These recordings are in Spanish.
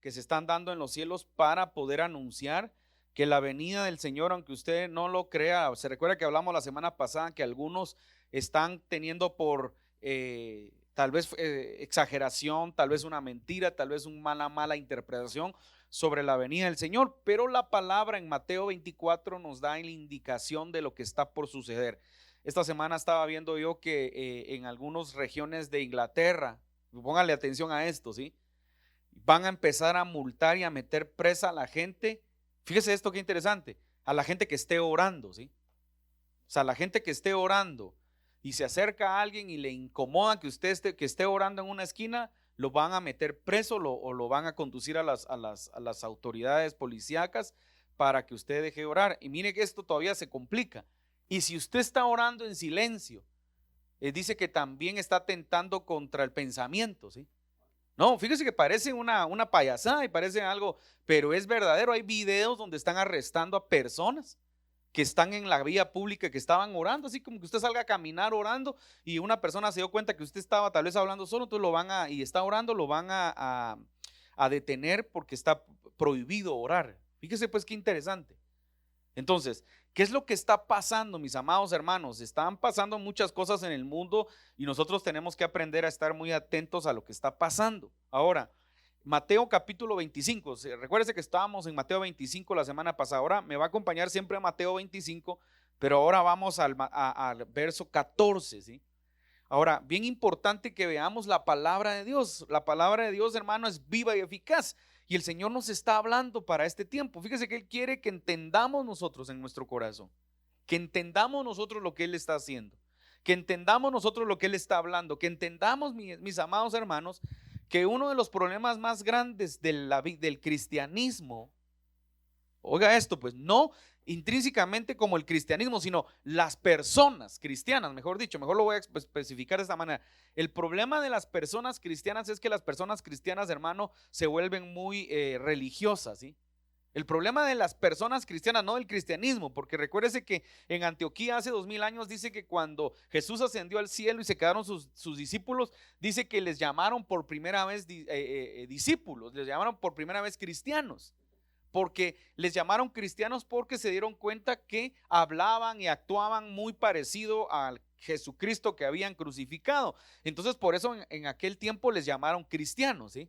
que se están dando en los cielos para poder anunciar que la venida del Señor, aunque usted no lo crea, se recuerda que hablamos la semana pasada que algunos están teniendo por tal vez exageración, tal vez una mentira, tal vez una mala interpretación sobre la venida del Señor, pero la palabra en Mateo 24 nos da la indicación de lo que está por suceder. Esta semana estaba viendo yo que en algunas regiones de Inglaterra, póngale atención a esto, ¿sí? Van a empezar a multar y a meter presa a la gente. Fíjese esto qué interesante, a la gente que esté orando, ¿sí? O sea, la gente que esté orando y se acerca a alguien y le incomoda que esté orando en una esquina, lo van a meter preso o lo van a conducir a las autoridades policíacas para que usted deje de orar. Y mire que esto todavía se complica. Y si usted está orando en silencio, dice que también está atentando contra el pensamiento, ¿sí? No, fíjese que parece una payasada y parece algo, pero es verdadero. Hay videos donde están arrestando a personas que están en la vía pública, que estaban orando, así como que usted salga a caminar orando y una persona se dio cuenta que usted estaba tal vez hablando solo, entonces y está orando, lo van a detener porque está prohibido orar. Fíjese pues qué interesante. Entonces, ¿qué es lo que está pasando, mis amados hermanos? Están pasando muchas cosas en el mundo y nosotros tenemos que aprender a estar muy atentos a lo que está pasando. Ahora, Mateo capítulo 25, recuérdese que estábamos en Mateo 25 la semana pasada, ahora me va a acompañar siempre a Mateo 25, pero ahora vamos al verso 14, ¿sí? Ahora, bien importante que veamos la palabra de Dios. La palabra de Dios, hermano, es viva y eficaz. Y el Señor nos está hablando para este tiempo. Fíjese que Él quiere que entendamos nosotros en nuestro corazón, que entendamos nosotros lo que Él está haciendo, que entendamos nosotros lo que Él está hablando, que entendamos, mis amados hermanos, que uno de los problemas más grandes del cristianismo, oiga esto, pues no intrínsecamente como el cristianismo, sino las personas cristianas, mejor dicho, mejor lo voy a especificar de esta manera. El problema de las personas cristianas es que las personas cristianas, hermano, se vuelven muy religiosas, ¿sí? El problema de las personas cristianas, no del cristianismo, porque recuérdese que en Antioquía hace 2000 años dice que cuando Jesús ascendió al cielo y se quedaron sus discípulos, dice que les llamaron por primera vez discípulos, les llamaron por primera vez cristianos, porque les llamaron cristianos porque se dieron cuenta que hablaban y actuaban muy parecido al Jesucristo que habían crucificado. Entonces por eso en aquel tiempo les llamaron cristianos, ¿sí?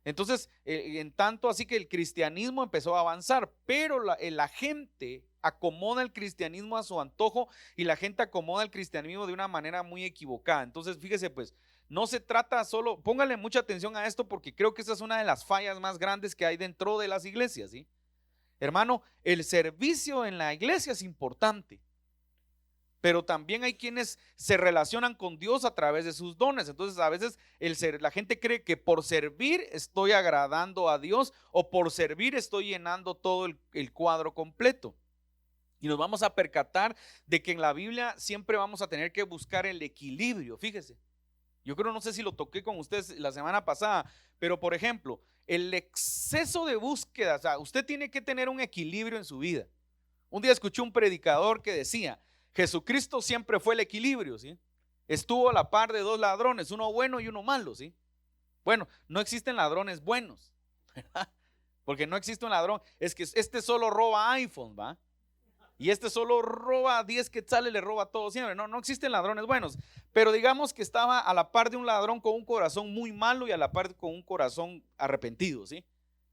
Entonces, en tanto así que el cristianismo empezó a avanzar, pero la gente acomoda el cristianismo a su antojo y la gente acomoda el cristianismo de una manera muy equivocada. Entonces, fíjese pues, no se trata solo, póngale mucha atención a esto porque creo que esa es una de las fallas más grandes que hay dentro de las iglesias, ¿sí? Hermano, el servicio en la iglesia es importante, pero también hay quienes se relacionan con Dios a través de sus dones. Entonces a veces la gente cree que por servir estoy agradando a Dios o por servir estoy llenando todo el cuadro completo. Y nos vamos a percatar de que en la Biblia siempre vamos a tener que buscar el equilibrio. Fíjese, yo creo, no sé si lo toqué con ustedes la semana pasada, pero por ejemplo, el exceso de búsqueda, o sea, usted tiene que tener un equilibrio en su vida. Un día escuché un predicador que decía, Jesucristo siempre fue el equilibrio, ¿sí? Estuvo a la par de dos ladrones, uno bueno y uno malo, ¿sí? Bueno, no existen ladrones buenos, ¿verdad? Porque no existe un ladrón, es que este solo roba iPhone, ¿va? Y este solo roba 10 quetzales, le roba todo siempre. No, no existen ladrones buenos, pero digamos que estaba a la par de un ladrón con un corazón muy malo y a la par con un corazón arrepentido, ¿sí?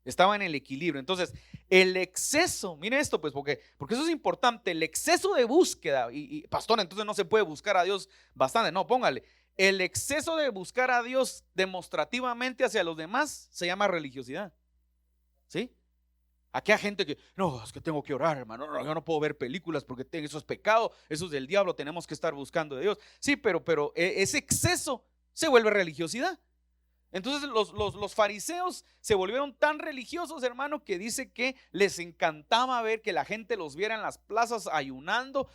Estaba en el equilibrio. Entonces, el exceso, mire esto, pues, porque eso es importante, el exceso de búsqueda, pastor, entonces no se puede buscar a Dios bastante, no, póngale, el exceso de buscar a Dios demostrativamente hacia los demás se llama religiosidad, ¿sí? Aquí hay gente que, no, es que tengo que orar, hermano, no, yo no puedo ver películas porque eso es pecado, eso es del diablo, tenemos que estar buscando de Dios. Sí, pero ese exceso se vuelve religiosidad. Entonces los fariseos se volvieron tan religiosos, hermano, que dice que les encantaba ver que la gente los viera en las plazas ayunando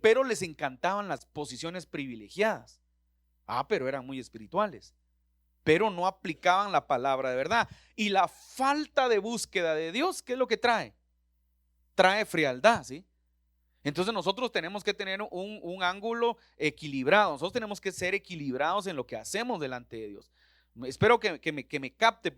pero les encantaban las posiciones privilegiadas. Pero eran muy espirituales, pero no aplicaban la palabra de verdad. Y la falta de búsqueda de Dios, ¿qué es lo que trae? Trae frialdad, ¿sí? Entonces nosotros tenemos que tener un ángulo equilibrado. Nosotros tenemos que ser equilibrados en lo que hacemos delante de Dios. Espero que me capte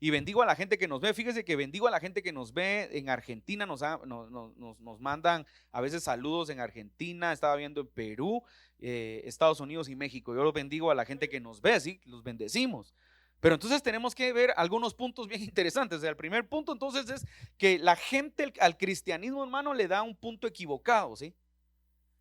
y bendigo a la gente que nos ve. Fíjese que bendigo a la gente que nos ve en Argentina, nos mandan a veces saludos en Argentina, estaba viendo en Perú, Estados Unidos y México. Yo los bendigo a la gente que nos ve, ¿sí? Los bendecimos. Pero entonces tenemos que ver algunos puntos bien interesantes. El primer punto entonces es que la gente al cristianismo, hermano, le da un punto equivocado, ¿sí?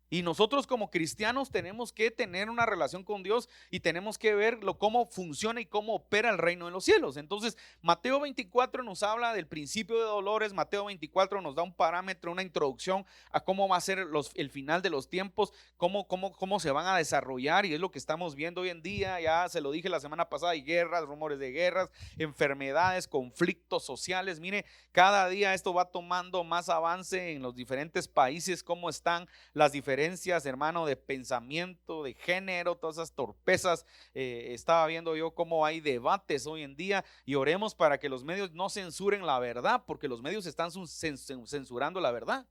Y nosotros como cristianos tenemos que tener una relación con Dios y tenemos que ver cómo funciona y cómo opera el reino de los cielos. Entonces, Mateo 24 nos habla del principio de dolores. Mateo 24 nos da un parámetro, una introducción a cómo va a ser el final de los tiempos, cómo se van a desarrollar, y es lo que estamos viendo hoy en día. Ya se lo dije la semana pasada, hay guerras, rumores de guerras, enfermedades, conflictos sociales. Mire, cada día esto va tomando más avance en los diferentes países, cómo están las diferencias, hermano, de pensamiento, de género, todas esas torpezas. Estaba viendo yo cómo hay debates hoy en día, y oremos para que los medios no censuren la verdad, porque los medios están censurando la verdad.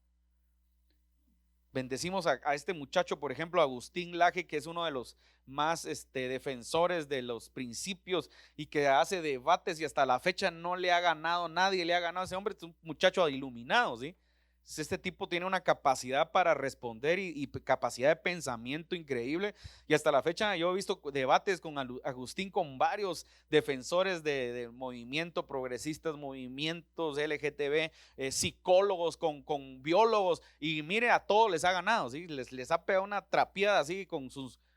Bendecimos a este muchacho, por ejemplo, Agustín Laje, que es uno de los más defensores de los principios y que hace debates, y hasta la fecha no le ha ganado, nadie le ha ganado a ese hombre. Es un muchacho iluminado, ¿sí? Este tipo tiene una capacidad para responder y capacidad de pensamiento increíble, y hasta la fecha yo he visto debates con Agustín con varios defensores del movimiento, progresistas, movimientos LGTB, psicólogos, con biólogos, y mire, a todos les ha ganado, ¿sí? Les ha pegado una trapeada así con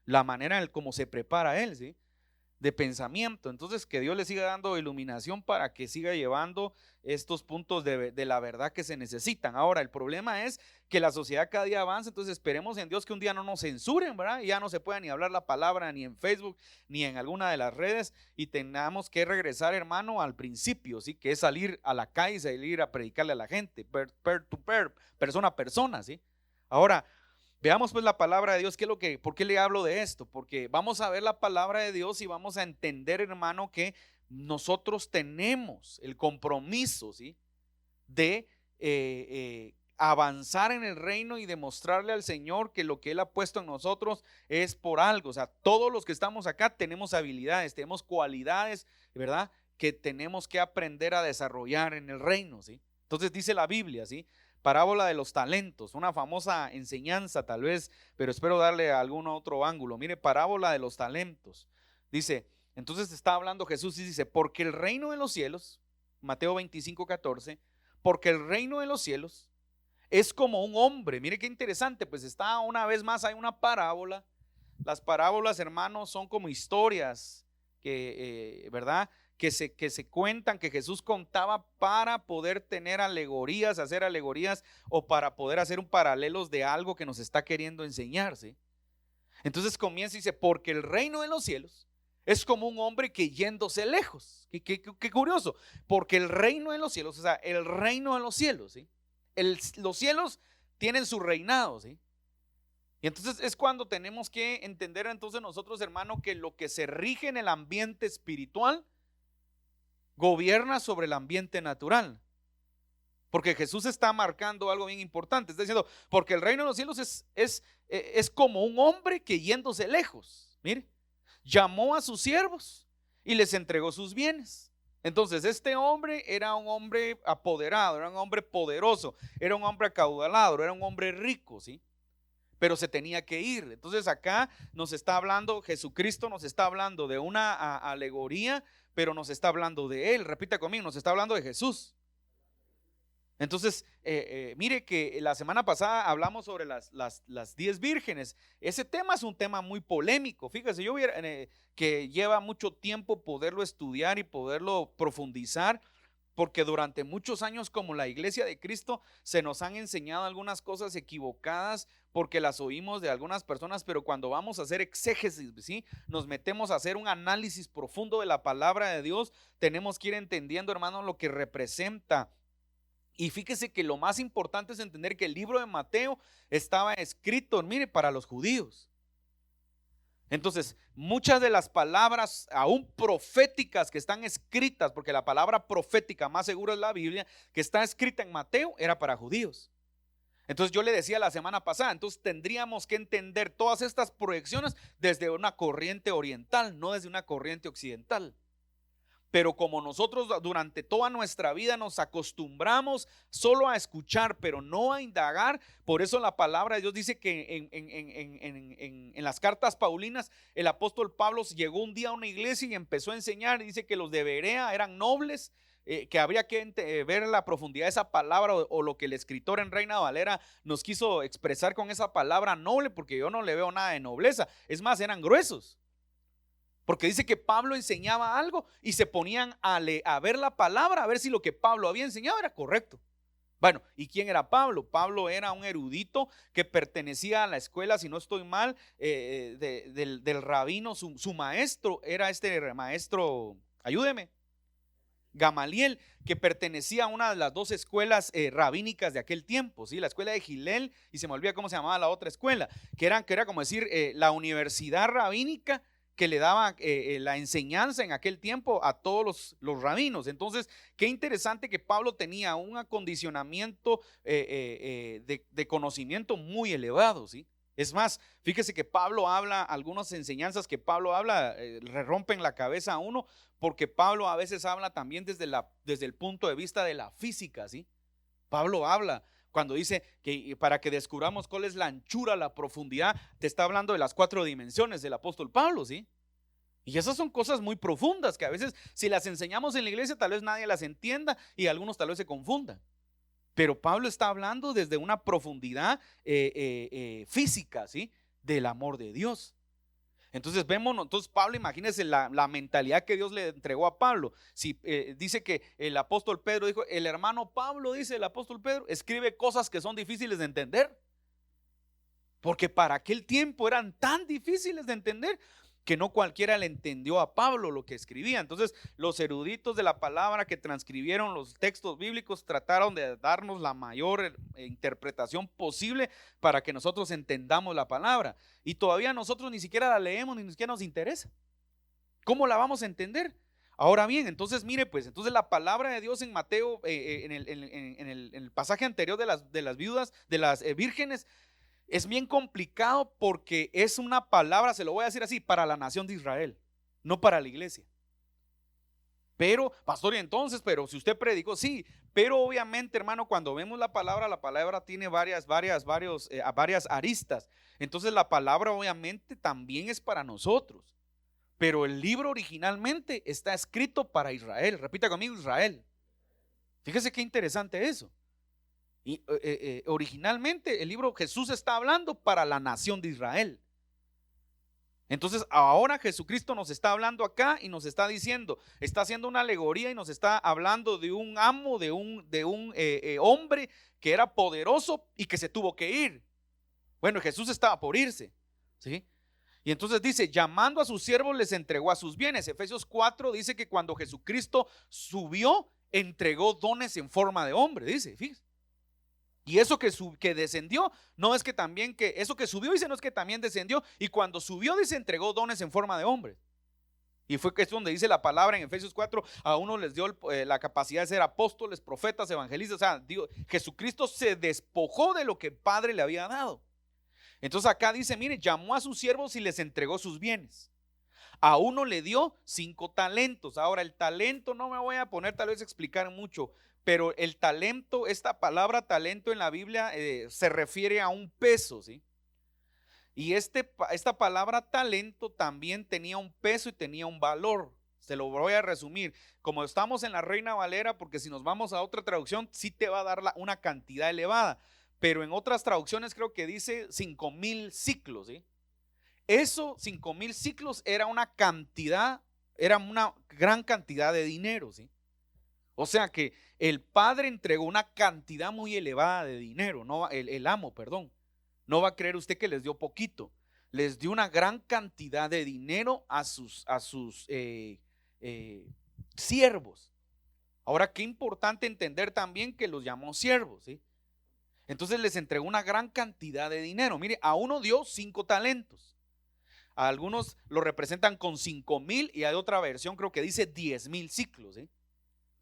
la manera en cómo se prepara él, ¿sí? De pensamiento. Entonces, que Dios le siga dando iluminación para que siga llevando estos puntos de la verdad que se necesitan. Ahora, el problema es que la sociedad cada día avanza, entonces esperemos en Dios que un día no nos censuren, ¿verdad? Ya no se pueda ni hablar la palabra ni en Facebook ni en alguna de las redes, y tengamos que regresar, hermano, al principio, ¿sí? Que es salir a la calle, salir a predicarle a la gente, peer to peer, persona a persona, ¿sí? Ahora, veamos pues la palabra de Dios. ¿Por qué le hablo de esto? Porque vamos a ver la palabra de Dios y vamos a entender, hermano, que nosotros tenemos el compromiso, ¿sí? De avanzar en el reino y demostrarle al Señor que lo que Él ha puesto en nosotros es por algo. O sea, todos los que estamos acá tenemos habilidades, tenemos cualidades, ¿verdad? Que tenemos que aprender a desarrollar en el reino, ¿sí? Entonces dice la Biblia, ¿sí? Parábola de los talentos, una famosa enseñanza tal vez, pero espero darle algún otro ángulo. Mire, parábola de los talentos. Dice, entonces está hablando Jesús y dice, porque el reino de los cielos, Mateo 25:14, porque el reino de los cielos es como un hombre. Mire qué interesante, pues está una vez más, hay una parábola. Las parábolas, hermanos, son como historias que, ¿verdad? Que se cuentan, que Jesús contaba para poder tener alegorías, hacer alegorías, o para poder hacer un paralelos de algo que nos está queriendo enseñar, ¿sí? Entonces comienza y dice, porque el reino de los cielos es como un hombre que yéndose lejos. Qué curioso, porque el reino de los cielos, o sea, el reino de los cielos, ¿sí? Los cielos tienen su reinado, ¿sí? Y entonces es cuando tenemos que entender entonces nosotros, hermano, que lo que se rige en el ambiente espiritual gobierna sobre el ambiente natural. Porque Jesús está marcando algo bien importante. Está diciendo, porque el reino de los cielos es como un hombre que yéndose lejos, mire, llamó a sus siervos y les entregó sus bienes. Entonces este hombre era un hombre apoderado, era un hombre poderoso, era un hombre acaudalado, era un hombre rico, ¿sí? Pero se tenía que ir. Entonces acá nos está hablando, Jesucristo nos está hablando de una alegoría, pero nos está hablando de Él. Repita conmigo, nos está hablando de Jesús. Entonces, mire que la semana pasada hablamos sobre las 10 vírgenes. Ese tema es un tema muy polémico. Fíjese, que lleva mucho tiempo poderlo estudiar y poderlo profundizar, porque durante muchos años como la Iglesia de Cristo se nos han enseñado algunas cosas equivocadas porque las oímos de algunas personas, pero cuando vamos a hacer exégesis, ¿sí? Nos metemos a hacer un análisis profundo de la palabra de Dios, tenemos que ir entendiendo, hermano, lo que representa. Y fíjese que lo más importante es entender que el libro de Mateo estaba escrito, mire, para los judíos. Entonces, muchas de las palabras aún proféticas que están escritas, porque la palabra profética más segura es la Biblia, que está escrita en Mateo, era para judíos. Entonces yo le decía la semana pasada, entonces tendríamos que entender todas estas proyecciones desde una corriente oriental, no desde una corriente occidental. Pero como nosotros durante toda nuestra vida nos acostumbramos solo a escuchar, pero no a indagar, por eso la palabra de Dios dice que en las cartas paulinas el apóstol Pablo llegó un día a una iglesia y empezó a enseñar, y dice que los de Berea eran nobles, que habría que ver la profundidad de esa palabra o lo que el escritor en Reina Valera nos quiso expresar con esa palabra noble, porque yo no le veo nada de nobleza, es más, eran gruesos. Porque dice que Pablo enseñaba algo y se ponían a ver la palabra, a ver si lo que Pablo había enseñado era correcto. Bueno, ¿y quién era Pablo? Pablo era un erudito que pertenecía a la escuela, si no estoy mal, del rabino. Su maestro era este maestro, ayúdeme, Gamaliel, que pertenecía a una de las dos escuelas rabínicas de aquel tiempo, ¿sí? La escuela de Gilel, y se me olvida cómo se llamaba la otra escuela, que era como decir la universidad rabínica que le daba la enseñanza en aquel tiempo a todos los rabinos. Entonces, qué interesante que Pablo tenía un acondicionamiento de conocimiento muy elevado, ¿sí? Es más, fíjese que Pablo habla, algunas enseñanzas que Pablo habla le rompen la cabeza a uno, porque Pablo a veces habla también desde el punto de vista de la física, ¿sí? Pablo habla cuando dice que para que descubramos cuál es la anchura, la profundidad, te está hablando de las 4 dimensiones del apóstol Pablo, ¿sí? Y esas son cosas muy profundas que a veces si las enseñamos en la iglesia tal vez nadie las entienda y algunos tal vez se confundan. Pero Pablo está hablando desde una profundidad física, ¿sí? Del amor de Dios. Entonces entonces Pablo, imagínense la mentalidad que Dios le entregó a Pablo. Si dice que el apóstol Pedro dijo, el hermano Pablo, dice el apóstol Pedro, escribe cosas que son difíciles de entender. Porque para aquel tiempo eran tan difíciles de entender que no cualquiera le entendió a Pablo lo que escribía. Entonces los eruditos de la palabra que transcribieron los textos bíblicos trataron de darnos la mayor interpretación posible para que nosotros entendamos la palabra. Y todavía nosotros ni siquiera la leemos, ni siquiera nos interesa. ¿Cómo la vamos a entender? Ahora bien, entonces mire pues, entonces la palabra de Dios en Mateo, en el pasaje anterior de las viudas, de las vírgenes, es bien complicado porque es una palabra, se lo voy a decir así, para la nación de Israel, no para la iglesia. Pero, pastor, y entonces, pero si usted predicó, sí, pero obviamente, hermano, cuando vemos la palabra tiene varias aristas. Entonces la palabra obviamente también es para nosotros. Pero el libro originalmente está escrito para Israel. Repita conmigo, Israel. Fíjese qué interesante eso. Y originalmente el libro Jesús está hablando para la nación de Israel. Entonces ahora Jesucristo nos está hablando acá y nos está diciendo, está haciendo una alegoría y nos está hablando de un amo, de un hombre que era poderoso y que se tuvo que ir. Bueno, Jesús estaba por irse, ¿sí? Y entonces dice, llamando a sus siervos les entregó a sus bienes. Efesios 4 dice que cuando Jesucristo subió, entregó dones en forma de hombre, dice, fíjese. Y eso que descendió, no es que también que eso que subió, dice, no es que también descendió. Y cuando subió, dice, entregó dones en forma de hombre. Y fue que es donde dice la palabra en Efesios 4, a uno les dio la capacidad de ser apóstoles, profetas, evangelistas. O sea, Jesucristo se despojó de lo que el Padre le había dado. Entonces acá dice, mire, llamó a sus siervos y les entregó sus bienes. A uno le dio 5 talentos. Ahora el talento, no me voy a poner tal vez a explicar mucho, pero el talento, esta palabra talento en la Biblia se refiere a un peso, ¿sí? Y esta palabra talento también tenía un peso y tenía un valor. Se lo voy a resumir. Como estamos en la Reina Valera, porque si nos vamos a otra traducción, sí te va a dar una cantidad elevada. Pero en otras traducciones creo que dice 5,000 ciclos, ¿sí? Eso, 5,000 ciclos, era una gran cantidad de dinero, ¿sí? O sea que el padre entregó una cantidad muy elevada de dinero, no, el amo, perdón. No va a creer usted que les dio poquito, les dio una gran cantidad de dinero a sus siervos. Ahora, qué importante entender también que los llamó siervos, ¿sí? Entonces les entregó una gran cantidad de dinero. Mire, a uno dio 5 talentos. A algunos lo representan con 5,000 y hay otra versión creo que dice 10,000 ciclos, ¿sí?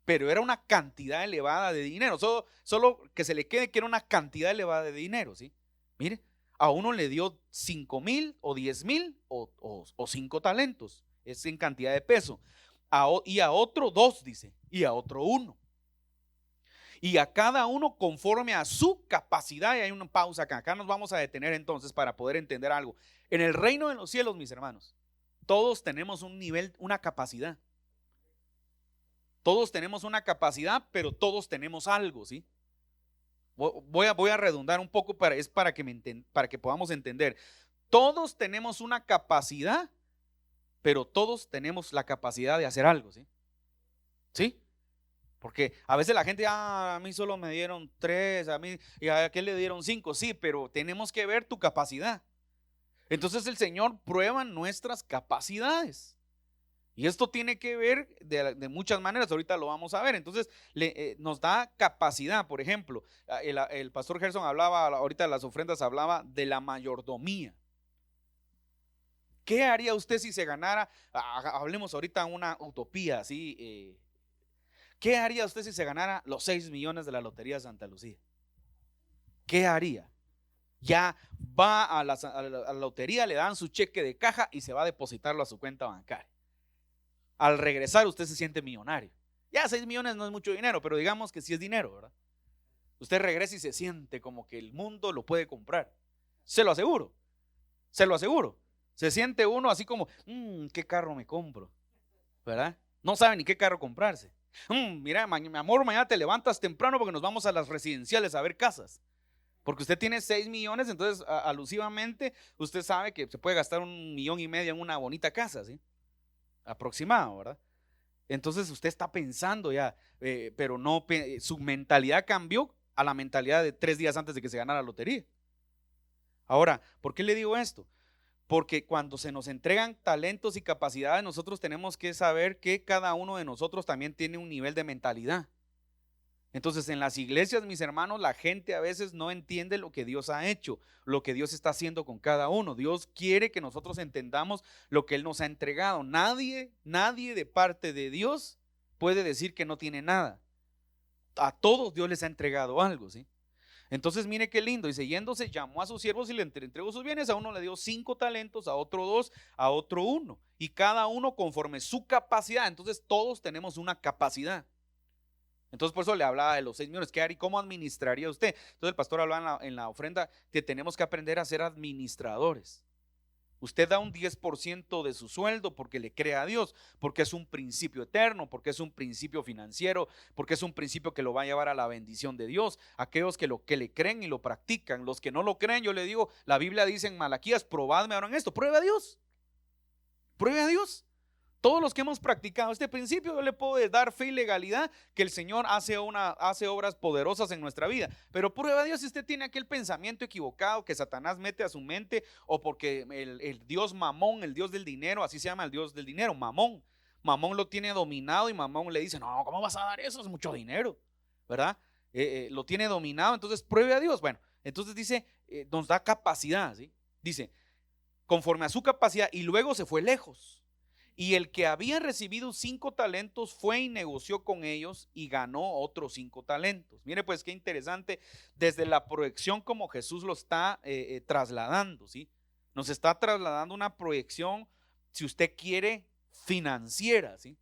pero era una cantidad elevada de dinero. Solo que se le quede que era una cantidad elevada de dinero, ¿sí? Mire, a uno le dio 5,000 o 10,000 o 5 talentos, es en cantidad de peso. Y a otro 2, dice, y a otro 1. Y a cada uno conforme a su capacidad. Y hay una pausa acá. Acá nos vamos a detener entonces para poder entender algo. En el reino de los cielos, mis hermanos, todos tenemos un nivel, una capacidad. Todos tenemos una capacidad, pero todos tenemos algo, ¿sí? Voy a redundar un poco para que podamos entender. Todos tenemos una capacidad, pero todos tenemos la capacidad de hacer algo, ¿sí? ¿Sí? Porque a veces la gente, a mí solo me dieron 3, a mí, y a aquel le dieron 5, sí, pero tenemos que ver tu capacidad. Entonces el Señor prueba nuestras capacidades. Y esto tiene que ver de muchas maneras, ahorita lo vamos a ver. Entonces nos da capacidad. Por ejemplo, el pastor Gerson hablaba, ahorita de las ofrendas hablaba de la mayordomía. ¿Qué haría usted si se ganara? Hablemos ahorita una utopía, ¿sí? ¿Qué haría usted si se ganara los 6 millones de la Lotería de Santa Lucía? ¿Qué haría? Ya va a la lotería, le dan su cheque de caja y se va a depositarlo a su cuenta bancaria. Al regresar usted se siente millonario. Ya 6 millones no es mucho dinero, pero digamos que sí es dinero, ¿verdad? Usted regresa y se siente como que el mundo lo puede comprar. Se lo aseguro, se lo aseguro. Se siente uno así como, ¿qué carro me compro? ¿Verdad? No sabe ni qué carro comprarse. Mira, mi amor, mañana te levantas temprano porque nos vamos a las residenciales a ver casas. Porque usted tiene 6 millones, entonces alusivamente usted sabe que se puede gastar 1,5 millones en una bonita casa, ¿sí? Aproximado, ¿verdad? Entonces usted está pensando ya, pero no, su mentalidad cambió a la mentalidad de 3 días antes de que se ganara la lotería. Ahora, ¿por qué le digo esto? Porque cuando se nos entregan talentos y capacidades, nosotros tenemos que saber que cada uno de nosotros también tiene un nivel de mentalidad. Entonces, en las iglesias, mis hermanos, la gente a veces no entiende lo que Dios ha hecho, lo que Dios está haciendo con cada uno. Dios quiere que nosotros entendamos lo que Él nos ha entregado. Nadie de parte de Dios puede decir que no tiene nada. A todos Dios les ha entregado algo, ¿sí? Entonces, mire qué lindo. Dice, yéndose, llamó a sus siervos y le entregó sus bienes. A uno le dio 5 talentos, a otro 2, a otro 1. Y cada uno conforme su capacidad. Entonces, todos tenemos una capacidad. Entonces por eso le hablaba de los 6 millones. ¿Qué haría? ¿Cómo administraría usted? Entonces el pastor hablaba en la ofrenda que tenemos que aprender a ser administradores. Usted da un 10% de su sueldo porque le cree a Dios, porque es un principio eterno, porque es un principio financiero, porque es un principio que lo va a llevar a la bendición de Dios. Aquellos que le creen y lo practican. Los que no lo creen, yo le digo, la Biblia dice en Malaquías, probadme ahora en esto. Pruebe a Dios. Pruebe a Dios. Todos los que hemos practicado este principio, yo le puedo dar fe y legalidad que el Señor hace obras poderosas en nuestra vida. Pero prueba a Dios si usted tiene aquel pensamiento equivocado que Satanás mete a su mente, o porque el Dios Mamón, el Dios del dinero, así se llama el Dios del dinero, Mamón. Mamón lo tiene dominado y Mamón le dice, no, ¿cómo vas a dar eso? Es mucho dinero, ¿verdad? Lo tiene dominado, entonces pruebe a Dios. Bueno, entonces dice, nos da capacidad, ¿sí? Dice, conforme a su capacidad, y luego se fue lejos. Y el que había recibido 5 talentos fue y negoció con ellos y ganó otros 5 talentos. Mire pues qué interesante desde la proyección como Jesús lo está trasladando, ¿sí? Nos está trasladando una proyección, si usted quiere, financiera, ¿sí?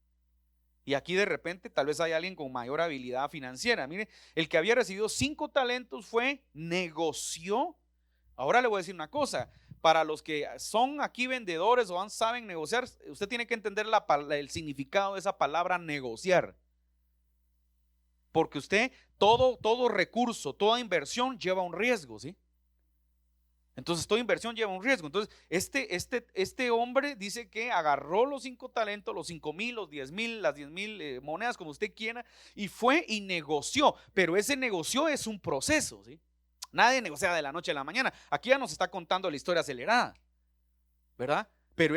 Y aquí de repente tal vez hay alguien con mayor habilidad financiera. Mire, el que había recibido 5 talentos fue, negoció. Ahora le voy a decir una cosa. Para los que son aquí vendedores o saben negociar, usted tiene que entender el significado de esa palabra negociar. Porque usted, todo recurso, toda inversión lleva un riesgo, ¿sí? Entonces toda inversión lleva un riesgo. Entonces este hombre dice que agarró los 5 talentos, los 5,000, los 10,000, las 10,000 monedas, como usted quiera, y fue y negoció. Pero ese negocio es un proceso, ¿sí? Nadie negocia de la noche a la mañana. Aquí ya nos está contando la historia acelerada, ¿verdad? Pero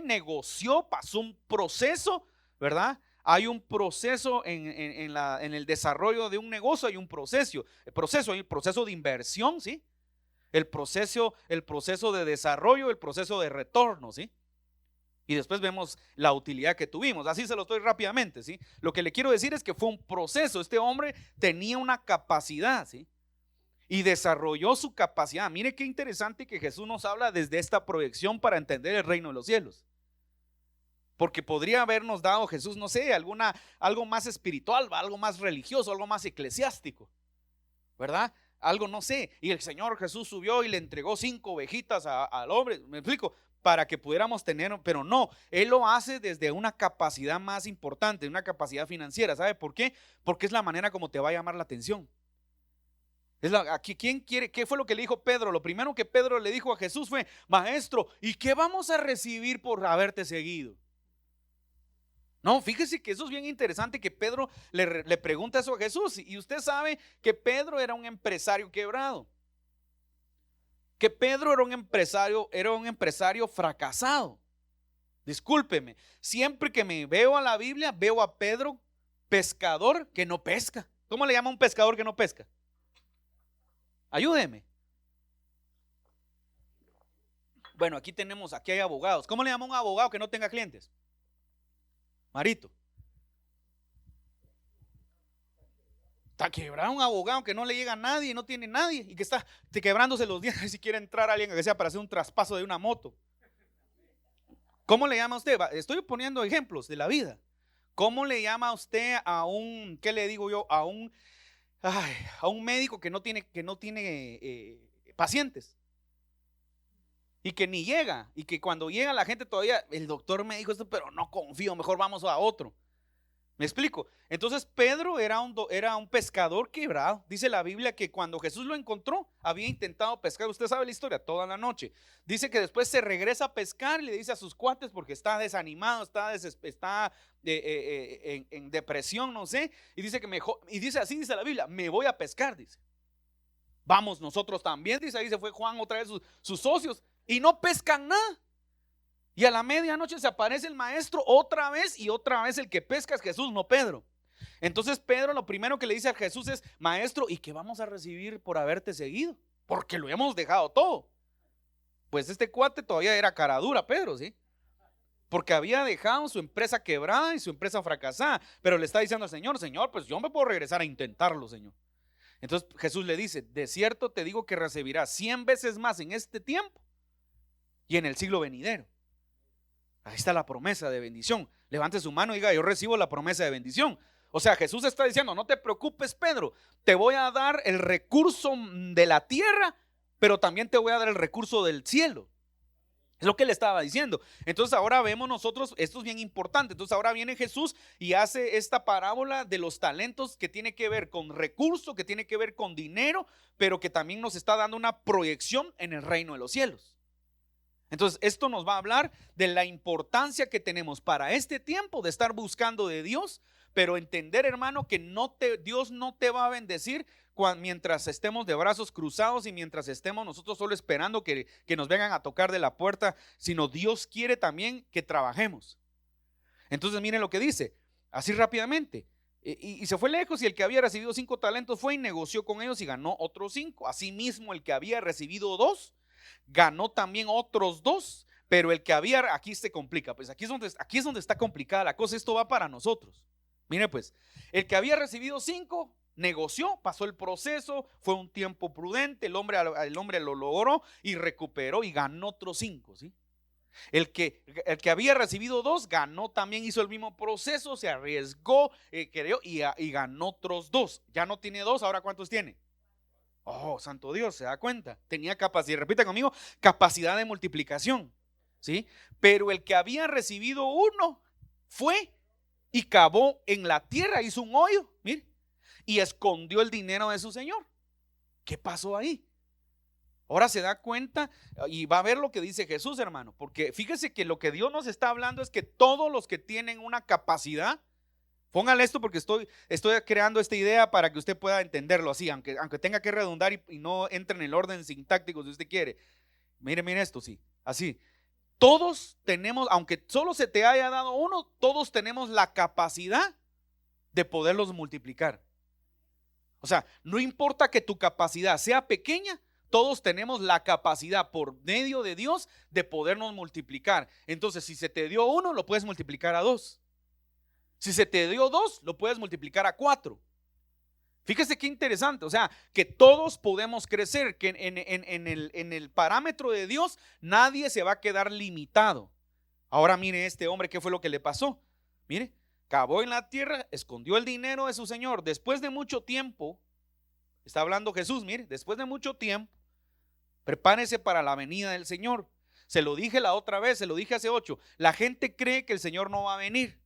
negoció, pasó un proceso, ¿verdad? Hay un proceso en el desarrollo de un negocio, hay un proceso, hay el proceso de inversión, ¿sí? El proceso de desarrollo, el proceso de retorno, ¿sí? Y después vemos la utilidad que tuvimos. Así se lo estoy rápidamente, ¿sí? Lo que le quiero decir es que fue un proceso. Este hombre tenía una capacidad, ¿sí? Y desarrolló su capacidad. Mire qué interesante que Jesús nos habla desde esta proyección para entender el reino de los cielos. Porque podría habernos dado Jesús, no sé, algo más espiritual, algo más religioso, algo más eclesiástico, ¿verdad? Algo, no sé. Y el Señor Jesús subió y le entregó 5 ovejitas al hombre. ¿Me explico? Para que pudiéramos tener, pero no, Él lo hace desde una capacidad más importante, una capacidad financiera. ¿Sabe por qué? Porque es la manera como te va a llamar la atención. ¿Quién quiere? ¿Qué fue lo que le dijo Pedro? Lo primero que Pedro le dijo a Jesús fue: Maestro, ¿y qué vamos a recibir por haberte seguido? No, fíjese que eso es bien interesante, que Pedro le pregunta eso a Jesús. Y usted sabe que Pedro era un empresario quebrado, que Pedro era un empresario fracasado. Discúlpeme, siempre que me veo a la Biblia, veo a Pedro pescador que no pesca. ¿Cómo le llama un pescador que no pesca? Ayúdeme. Bueno, aquí hay abogados. ¿Cómo le llama un abogado que no tenga clientes? Marito. Está quebrado un abogado que no le llega a nadie, no tiene nadie, y que está quebrándose los dientes si quiere entrar a alguien que sea para hacer un traspaso de una moto. ¿Cómo le llama a usted? Estoy poniendo ejemplos de la vida. ¿Cómo le llama a usted a un, qué le digo yo, a un médico que no tiene pacientes? Y que ni llega, y que cuando llega la gente todavía, el doctor me dijo esto, pero no confío, mejor vamos a otro. ¿Me explico? Entonces Pedro era un pescador quebrado. Dice la Biblia que cuando Jesús lo encontró, había intentado pescar. Usted sabe la historia, toda la noche. Dice que después se regresa a pescar y le dice a sus cuates, porque está desanimado, está en depresión, no sé. Y dice que así dice la Biblia: me voy a pescar, dice. Vamos nosotros también, dice. Ahí se fue Juan, otra vez sus socios, y no pescan nada. Y a la medianoche se aparece el maestro otra vez, y otra vez el que pesca es Jesús, no Pedro. Entonces Pedro lo primero que le dice a Jesús es: Maestro, ¿y qué vamos a recibir por haberte seguido? Porque lo hemos dejado todo. Pues este cuate todavía era cara dura, Pedro, ¿sí? Porque había dejado su empresa quebrada y su empresa fracasada. Pero le está diciendo al Señor: Señor, pues yo me puedo regresar a intentarlo, Señor. Entonces Jesús le dice: de cierto te digo que recibirás 100 veces más en este tiempo y en el siglo venidero. Ahí está la promesa de bendición. Levante su mano y diga: yo recibo la promesa de bendición. O sea, Jesús está diciendo: no te preocupes, Pedro, te voy a dar el recurso de la tierra, pero también te voy a dar el recurso del cielo. Es lo que le estaba diciendo. Entonces ahora vemos nosotros, esto es bien importante. Entonces ahora viene Jesús y hace esta parábola de los talentos, que tiene que ver con recurso, que tiene que ver con dinero, pero que también nos está dando una proyección en el reino de los cielos. Entonces esto nos va a hablar de la importancia que tenemos para este tiempo de estar buscando de Dios, pero entender, hermano, que Dios no te va a bendecir mientras estemos de brazos cruzados y mientras estemos nosotros solo esperando que nos vengan a tocar de la puerta, sino Dios quiere también que trabajemos. Entonces miren lo que dice, así rápidamente. Y se fue lejos, y el que había recibido 5 talentos fue y negoció con ellos y ganó otros 5. Asimismo el que había recibido 2 ganó también otros 2, pero el que había, aquí se complica, pues aquí es donde está complicada la cosa. Esto va para nosotros. Mire pues, el que había recibido 5 negoció, pasó el proceso, fue un tiempo prudente, el hombre lo logró y recuperó y ganó otros 5, ¿sí? El que había recibido 2 ganó también, hizo el mismo proceso, se arriesgó, creó y ganó otros 2. Ya no tiene 2, ahora ¿cuántos tiene? Oh, santo Dios, se da cuenta, tenía capacidad, repita conmigo, capacidad de multiplicación, ¿sí? Pero el que había recibido 1 fue y cavó en la tierra, hizo un hoyo, mire, y escondió el dinero de su señor. ¿Qué pasó ahí? Ahora se da cuenta y va a ver lo que dice Jesús, hermano, porque fíjese que lo que Dios nos está hablando es que todos los que tienen una capacidad, póngale esto porque estoy creando esta idea para que usted pueda entenderlo así, aunque tenga que redundar y no entre en el orden sintáctico si usted quiere. Mire esto, sí, así. Todos tenemos, aunque solo se te haya dado 1, todos tenemos la capacidad de poderlos multiplicar. O sea, no importa que tu capacidad sea pequeña, todos tenemos la capacidad por medio de Dios de podernos multiplicar. Entonces, si se te dio 1, lo puedes multiplicar a 2. Si se te dio 2, lo puedes multiplicar a 4. Fíjese qué interesante, o sea, que todos podemos crecer, que en el parámetro de Dios nadie se va a quedar limitado. Ahora mire este hombre, ¿qué fue lo que le pasó? Mire, cavó en la tierra, escondió el dinero de su señor. Después de mucho tiempo, está hablando Jesús, mire, después de mucho tiempo, prepárese para la venida del Señor. Se lo dije la otra vez, se lo dije hace 8. La gente cree que el Señor no va a venir,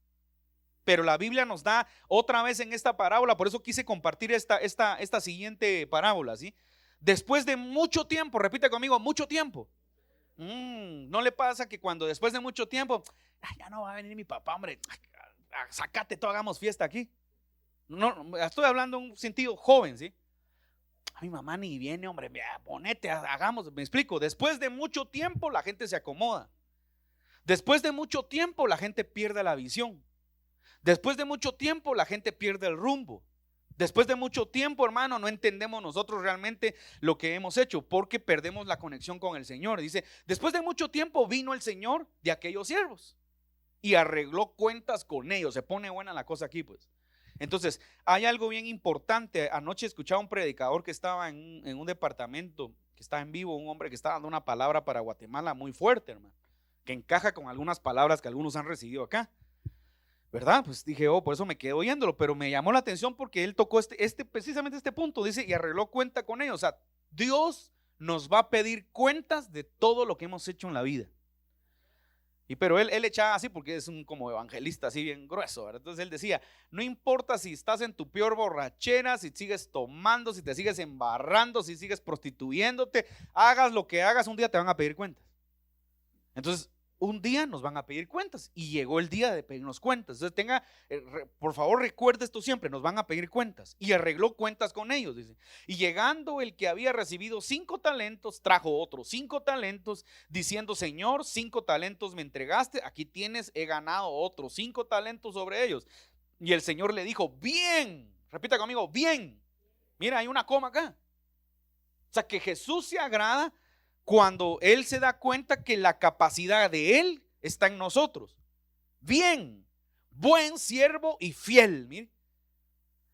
pero la Biblia nos da otra vez en esta parábola. Por eso quise compartir esta siguiente parábola, ¿sí? Después de mucho tiempo, repite conmigo, mucho tiempo. ¿No le pasa que cuando después de mucho tiempo, ya no va a venir mi papá, hombre, sácate todo, hagamos fiesta aquí? No, estoy hablando en un sentido joven, ¿sí? A mi mamá ni viene, hombre, ponete, hagamos, me explico. Después de mucho tiempo la gente se acomoda. Después de mucho tiempo la gente pierde la visión. Después de mucho tiempo la gente pierde el rumbo. Después de mucho tiempo, hermano, no entendemos nosotros realmente lo que hemos hecho, porque perdemos la conexión con el Señor. Dice, después de mucho tiempo vino el Señor de aquellos siervos y arregló cuentas con ellos. Se pone buena la cosa aquí, pues. Entonces, hay algo bien importante. Anoche escuchaba un predicador que estaba en un departamento, que está en vivo, un hombre que estaba dando una palabra para Guatemala muy fuerte, hermano, que encaja con algunas palabras que algunos han recibido acá, ¿verdad? Pues dije, por eso me quedé oyéndolo, pero me llamó la atención porque él tocó precisamente este punto. Dice, y arregló cuenta con ellos. O sea, Dios nos va a pedir cuentas de todo lo que hemos hecho en la vida. Pero él echaba así porque es un como evangelista así bien grueso, ¿verdad? Entonces él decía, no importa si estás en tu peor borrachera, si sigues tomando, si te sigues embarrando, si sigues prostituyéndote, hagas lo que hagas, un día te van a pedir cuentas. Entonces un día nos van a pedir cuentas y llegó el día de pedirnos cuentas. Entonces por favor recuerde esto siempre, nos van a pedir cuentas. Y arregló cuentas con ellos, dice. Y llegando el que había recibido 5 talentos, trajo otros 5 talentos, diciendo, Señor, 5 talentos me entregaste, aquí tienes, he ganado otros 5 talentos sobre ellos. Y el Señor le dijo, bien, repita conmigo, bien. Mira, hay una coma acá. O sea, que Jesús se agrada cuando Él se da cuenta que la capacidad de Él está en nosotros. Bien, buen siervo y fiel. Mire,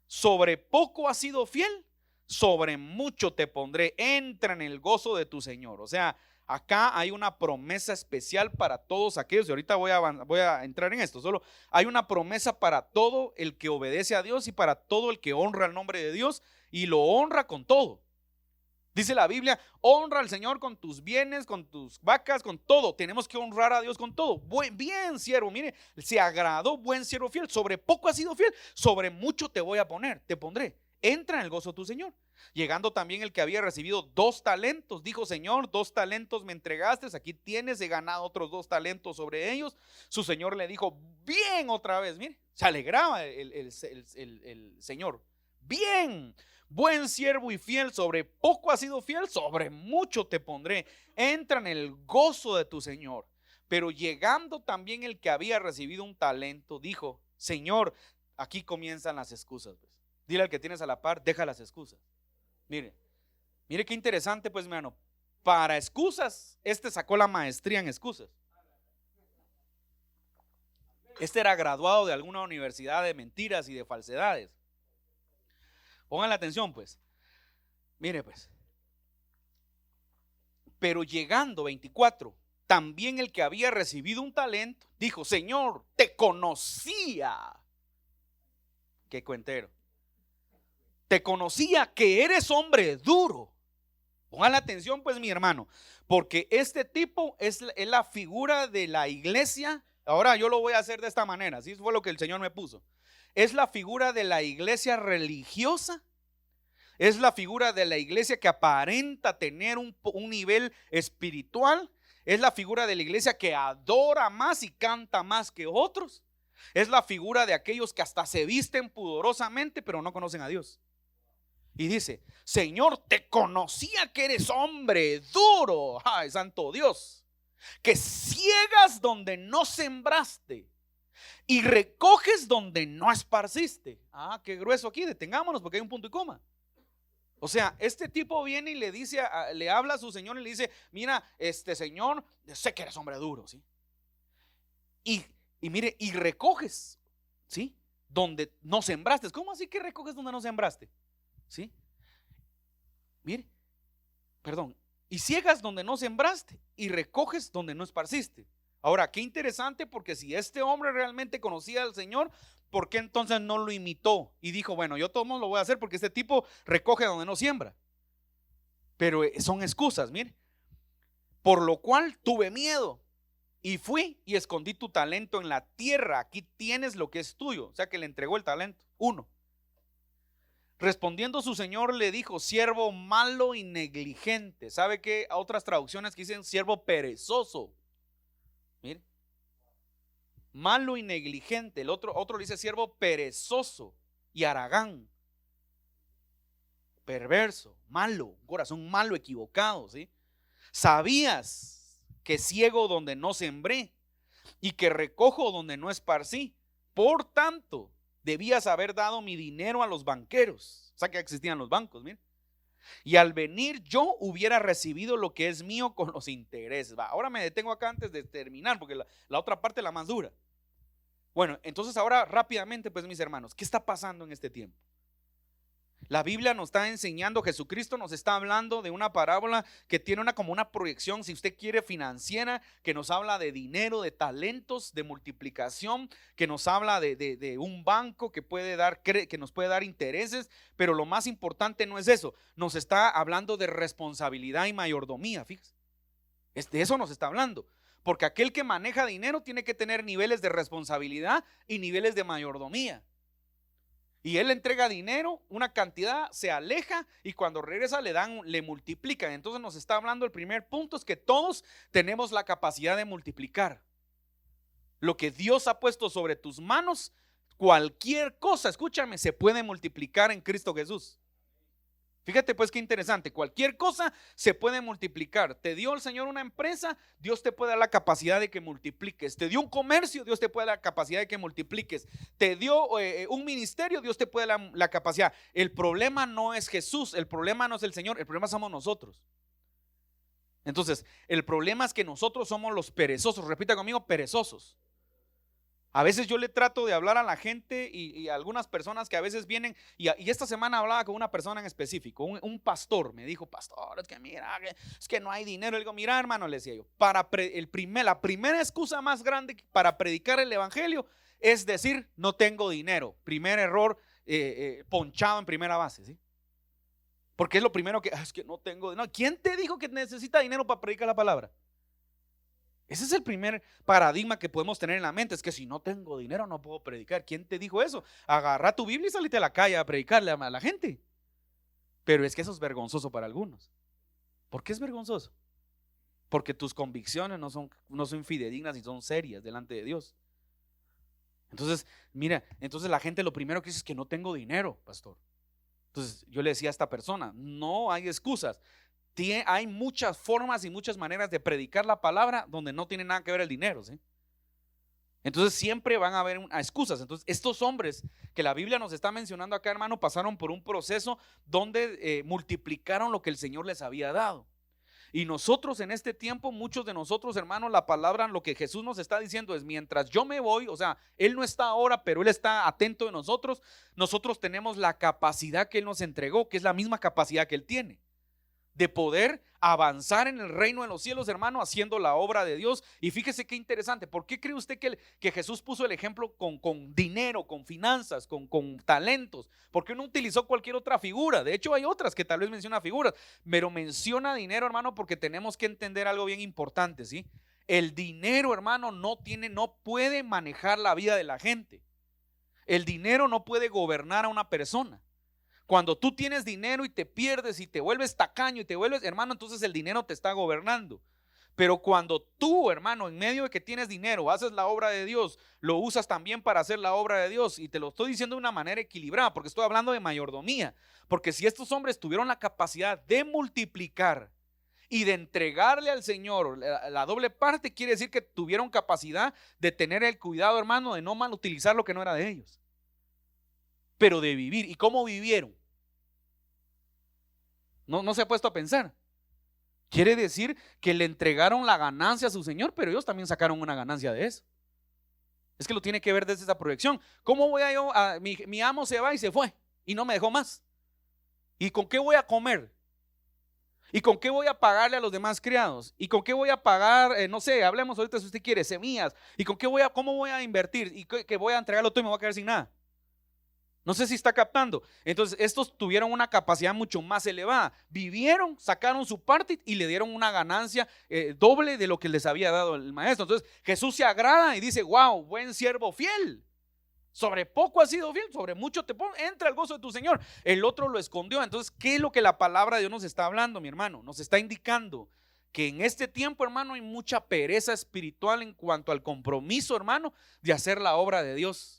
sobre poco has sido fiel, sobre mucho te pondré. Entra en el gozo de tu Señor. O sea, acá hay una promesa especial para todos aquellos, y ahorita voy a entrar en esto. Solo hay una promesa para todo el que obedece a Dios y para todo el que honra el nombre de Dios y lo honra con todo. Dice la Biblia, honra al Señor con tus bienes, con tus vacas, con todo. Tenemos que honrar a Dios con todo. Bien siervo, mire, se agradó, buen siervo fiel. Sobre poco has sido fiel, sobre mucho te pondré. Entra en el gozo de tu Señor. Llegando también el que había recibido 2 talentos, dijo, Señor, 2 talentos me entregaste, aquí tienes, he ganado otros 2 talentos sobre ellos. Su Señor le dijo, bien, otra vez, mire, se alegraba el Señor. Bien, buen siervo y fiel, sobre poco has sido fiel, sobre mucho te pondré. Entra en el gozo de tu Señor. Pero llegando también el que había recibido un talento, dijo, Señor, aquí comienzan las excusas. Pues. Dile al que tienes a la par, deja las excusas. Mire qué interesante, pues, mi hermano. Para excusas, sacó la maestría en excusas. Era graduado de alguna universidad de mentiras y de falsedades. Pongan la atención, pues. Mire, pues. Pero llegando, 24, también el que había recibido un talento, dijo, Señor, te conocía. Qué cuentero. Te conocía que eres hombre duro. Pongan la atención, pues, mi hermano, porque este tipo es la figura de la iglesia. Ahora yo lo voy a hacer de esta manera, así fue lo que el Señor me puso. Es la figura de la iglesia religiosa. Es la figura de la iglesia que aparenta tener un nivel espiritual. Es la figura de la iglesia que adora más y canta más que otros. Es la figura de aquellos que hasta se visten pudorosamente pero no conocen a Dios. Y dice, Señor, te conocía que eres hombre duro, ay, santo Dios, que ciegas donde no sembraste y recoges donde no esparciste. Qué grueso aquí, detengámonos porque hay un punto y coma. O sea, este tipo viene y le dice, le habla a su señor y le dice, mira, señor, sé que eres hombre duro, ¿sí? Y, y mire, y recoges, ¿sí? Donde no sembraste. ¿Cómo así que recoges donde no sembraste? ¿Sí? Mire, perdón. Y ciegas donde no sembraste y recoges donde no esparciste. Ahora, qué interesante, porque si este hombre realmente conocía al Señor, ¿por qué entonces no lo imitó? Y dijo, bueno, yo todo lo voy a hacer porque este tipo recoge donde no siembra. Pero son excusas, mire. Por lo cual tuve miedo y fui y escondí tu talento en la tierra. Aquí tienes lo que es tuyo. O sea que le entregó el talento. 1. Respondiendo su señor le dijo, siervo malo y negligente. ¿Sabe qué? A otras traducciones que dicen siervo perezoso. Mire, malo y negligente. El otro dice siervo perezoso y haragán, perverso, malo, un corazón malo, equivocado, ¿sí? Sabías que ciego donde no sembré y que recojo donde no esparcí. Por tanto, debías haber dado mi dinero a los banqueros. O sea que existían los bancos, mire. Y al venir yo hubiera recibido lo que es mío con los intereses. Va, ahora me detengo acá antes de terminar, porque la otra parte es la más dura. Bueno, entonces ahora rápidamente, pues mis hermanos, ¿qué está pasando en este tiempo? La Biblia nos está enseñando, Jesucristo nos está hablando de una parábola que tiene como una proyección, si usted quiere, financiera, que nos habla de dinero, de talentos, de multiplicación, que nos habla de un banco que puede dar, que nos puede dar intereses, pero lo más importante no es eso, nos está hablando de responsabilidad y mayordomía, fíjese. De eso nos está hablando, porque aquel que maneja dinero tiene que tener niveles de responsabilidad y niveles de mayordomía. Y él le entrega dinero, una cantidad, se aleja y cuando regresa le multiplican. Entonces nos está hablando, el primer punto es que todos tenemos la capacidad de multiplicar. Lo que Dios ha puesto sobre tus manos, cualquier cosa, escúchame, se puede multiplicar en Cristo Jesús. Fíjate pues qué interesante, cualquier cosa se puede multiplicar. Te dio el Señor una empresa, Dios te puede dar la capacidad de que multipliques. Te dio un comercio, Dios te puede dar la capacidad de que multipliques. Te dio un ministerio, Dios te puede dar la capacidad. El problema no es Jesús, el problema no es el Señor, el problema somos nosotros. Entonces, el problema es que nosotros somos los perezosos. Repita conmigo, perezosos. A veces yo le trato de hablar a la gente y a algunas personas que a veces vienen, y esta semana hablaba con una persona en específico, un pastor, me dijo, pastor, es que mira, es que no hay dinero. Le digo, mira hermano, le decía yo, la primera excusa más grande para predicar el evangelio es decir, no tengo dinero. Primer error, ponchado en primera base, ¿sí? Porque es lo primero que, es que no tengo dinero. ¿Quién te dijo que necesita dinero para predicar la palabra? Ese es el primer paradigma que podemos tener en la mente, es que si no tengo dinero no puedo predicar. ¿Quién te dijo eso? Agarra tu Biblia y salite a la calle a predicarle a la gente. Pero es que eso es vergonzoso para algunos. ¿Por qué es vergonzoso? Porque tus convicciones no son fidedignas y son serias delante de Dios. Entonces, mira, entonces la gente lo primero que dice es que no tengo dinero, pastor. Entonces yo le decía a esta persona, no hay excusas. Hay muchas formas y muchas maneras de predicar la palabra donde no tiene nada que ver el dinero, ¿sí? Entonces siempre van a haber excusas. Entonces estos hombres que la Biblia nos está mencionando acá, hermano, pasaron por un proceso donde multiplicaron lo que el Señor les había dado. Y nosotros en este tiempo, muchos de nosotros, hermanos, la palabra, lo que Jesús nos está diciendo es, mientras yo me voy, o sea, Él no está ahora, pero Él está atento de nosotros. Nosotros tenemos la capacidad que Él nos entregó, que es la misma capacidad que Él tiene, de poder avanzar en el reino de los cielos, hermano, haciendo la obra de Dios. Y fíjese qué interesante, ¿por qué cree usted que Jesús puso el ejemplo con dinero, con finanzas, con talentos? ¿Por qué no utilizó cualquier otra figura? De hecho hay otras que tal vez menciona figuras, pero menciona dinero, hermano, porque tenemos que entender algo bien importante, ¿sí? El dinero, hermano, no puede manejar la vida de la gente. El dinero no puede gobernar a una persona. Cuando tú tienes dinero y te pierdes y te vuelves tacaño y te vuelves, hermano, entonces el dinero te está gobernando. Pero cuando tú, hermano, en medio de que tienes dinero, haces la obra de Dios, lo usas también para hacer la obra de Dios. Y te lo estoy diciendo de una manera equilibrada, porque estoy hablando de mayordomía. Porque si estos hombres tuvieron la capacidad de multiplicar y de entregarle al Señor la doble parte, quiere decir que tuvieron capacidad de tener el cuidado, hermano, de no mal utilizar lo que no era de ellos, pero de vivir. ¿Y cómo vivieron? No se ha puesto a pensar. Quiere decir que le entregaron la ganancia a su señor, pero ellos también sacaron una ganancia de eso. Es que lo tiene que ver desde esa proyección. ¿Cómo voy a yo? Mi amo se va y se fue y no me dejó más. ¿Y con qué voy a comer? ¿Y con qué voy a pagarle a los demás criados? ¿Y con qué voy a pagar, no sé, hablemos ahorita si usted quiere, semillas? ¿Y con qué cómo voy a invertir? ¿Y que voy a entregarlo todo y me voy a quedar sin nada? No sé si está captando. Entonces estos tuvieron una capacidad mucho más elevada. Vivieron, sacaron su parte y le dieron una ganancia doble de lo que les había dado el maestro. Entonces Jesús se agrada y dice: wow, buen siervo fiel. Sobre poco has sido fiel, sobre mucho te pongo, entra el gozo de tu Señor. El otro lo escondió. Entonces, ¿qué es lo que la palabra de Dios nos está hablando, mi hermano? Nos está indicando que en este tiempo, hermano, hay mucha pereza espiritual en cuanto al compromiso, hermano, de hacer la obra de Dios.